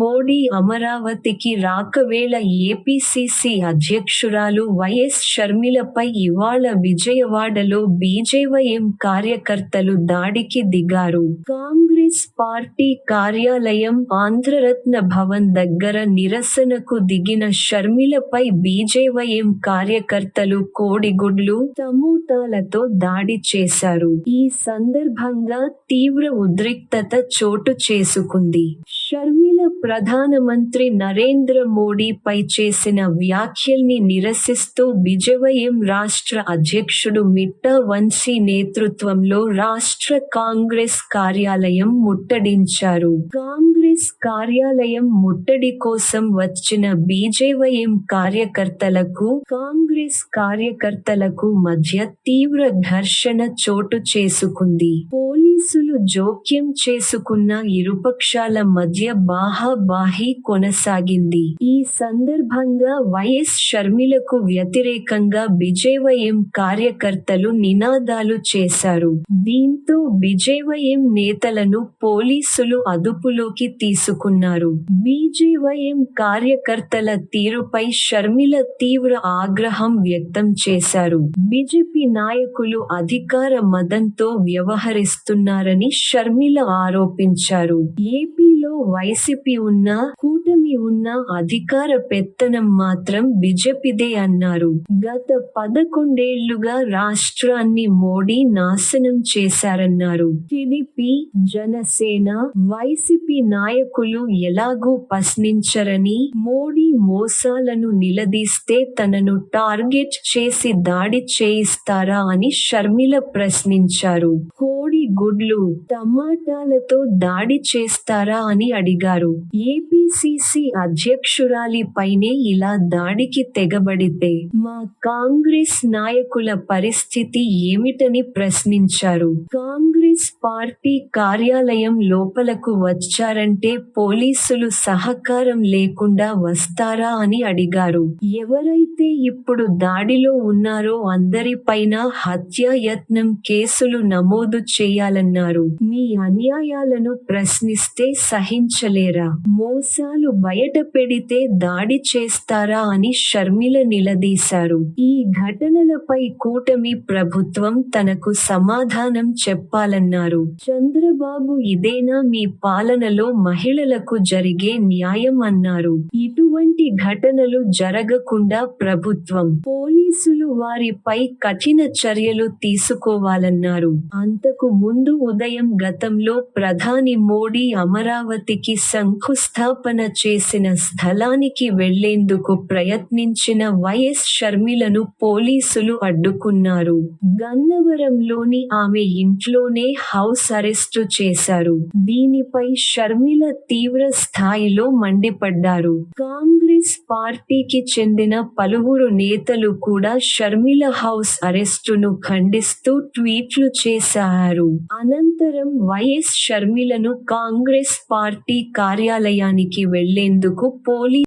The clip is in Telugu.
మోడీ అమరావతికి రాకవేళ ఏపీసీసీ అధ్యక్షురాలు వైఎస్ షర్మిలపై ఇవాళ విజయవాడలో బీజేవైఎం కార్యకర్తలు దాడికి దిగారు. కాంగ్రెస్ పార్టీ కార్యాలయం ఆంధ్రరత్న భవన్ దగ్గర నిరసనకు దిగిన షర్మిలపై బీజేవైఎం కార్యకర్తలు కోడిగుడ్లు, టమోటాలతో దాడి చేశారు. ఈ సందర్భంగా తీవ్ర ఉద్రిక్తత చోటు చేసుకుంది. షర్మిల ప్రధానమంత్రి నరేంద్ర మోడీపై చేసిన వ్యాఖ్యల్ని నిరసిస్తూ బీజేవైఎం రాష్ట్ర అధ్యక్షుడు మిట్టా వంశీ నేతృత్వంలో రాష్ట్ర కాంగ్రెస్ కార్యాలయం ముట్టడించారు. కాంగ్రెస్ కార్యాలయం ముట్టడి కోసం వచ్చిన బీజేవైఎం కాంగ్రెస్ కార్యకర్తలకు మధ్య తీవ్ర ఘర్షణ చోటు చేసుకుంది. పోలీసులు జోక్యం చేసుకున్న ఇరుపక్షాల మధ్య బాహాబాహీ కొనసాగింది. ఈ సందర్భంగా వైఎస్ షర్మిలకు వ్యతిరేకంగా బీజేవైఎం కార్యకర్తలు నినాదాలు చేశారు. దీంతో బీజేవైఎం నేతలను పోలీసులు అదుపులోకి తీసుకున్నారు. బీజేవైఎం కార్యకర్తల తీరుపై షర్మిల తీవ్ర ఆగ్రహం వ్యక్తం చేశారు. బీజేపీ నాయకులు అధికార మదంతో వ్యవహరిస్తున్నారని షర్మిల ఆరోపించారు. ఏపీలో వైసీపీ ఉన్నా, కూటమి ఉన్నా అధికార పెత్తనం మాత్రం బీజేపీదే అన్నారు. గత 11 ఏళ్లుగా రాష్ట్రాన్ని మోడీ నాశనం చేశారన్నారు. టీడీపీ, జనసేన, వైసీపీ నాయకులు ఎలాగూ ప్రశ్నించరని, మోడీ మోసాలను నిలదీస్తే తనను టార్గెట్ చేసి దాడి చేయిస్తారా అని షర్మిల ప్రశ్నించారు. కోడి గుడ్లు, టమాటాలతో దాడి చేస్తారా అని అడిగారు. ఏపీసీసీ అధ్యక్షురాలిపైనే ఇలా దాడికి తెగబడితే మా కాంగ్రెస్ నాయకుల పరిస్థితి ఏమిటని ప్రశ్నించారు. కాంగ్రెస్ పార్టీ కార్యాలయం లోపలకు వచ్చారంటే పోలీసులు సహకారం లేకుండా వస్తారా అని అడిగారు. ఎవరైతే ఇప్పుడు దాడిలో ఉన్నారో అందరిపైన హత్యాయత్నం కేసులు నమోదు చేయాలన్నారు. మీ అన్యాయాలను ప్రశ్నిస్తే సహించలేరా? మోసాలు బయట పెడితే దాడి చేస్తారా అని షర్మిల నిలదీశారు. ఈ ఘటనలపై కూటమి ప్రభుత్వం తనకు సమాధానం చెప్పాలన్నారు. చంద్రబాబు ఇదేనా మీ పాలనలో మహిళలకు జరిగే న్యాయం అన్నారు. ఇటువంటి ఘటనలు జరగకుండా ప్రభుత్వం, పోలీసులు వారిపై కఠిన చర్యలు తీసుకోవాలన్నారు. అంతకు ముందు ఉదయం గతంలో ప్రధాని మోడీ అమరావతికి శంకుస్థాపన చేసిన స్థలానికి వెళ్లేందుకు ప్రయత్నించిన వైఎస్ షర్మిలను పోలీసులు అడ్డుకున్నారు. గన్నవరంలోని ఆమె ఇంట్లోనే హౌస్ అరెస్టు చేశారు. దీనిపై షర్మిల తీవ్ర స్థాయిలో మండిపడ్డారు. కాంగ్రెస్ పార్టీకి చెందిన పలువురు నేతలు కూడా షర్మిల హౌస్ అరెస్టును ఖండిస్తూ ట్వీట్లు చేశారు. అనంతరం వైఎస్ షర్మిలను కాంగ్రెస్ పార్టీ కార్యాలయానికి వెళ్లేందుకు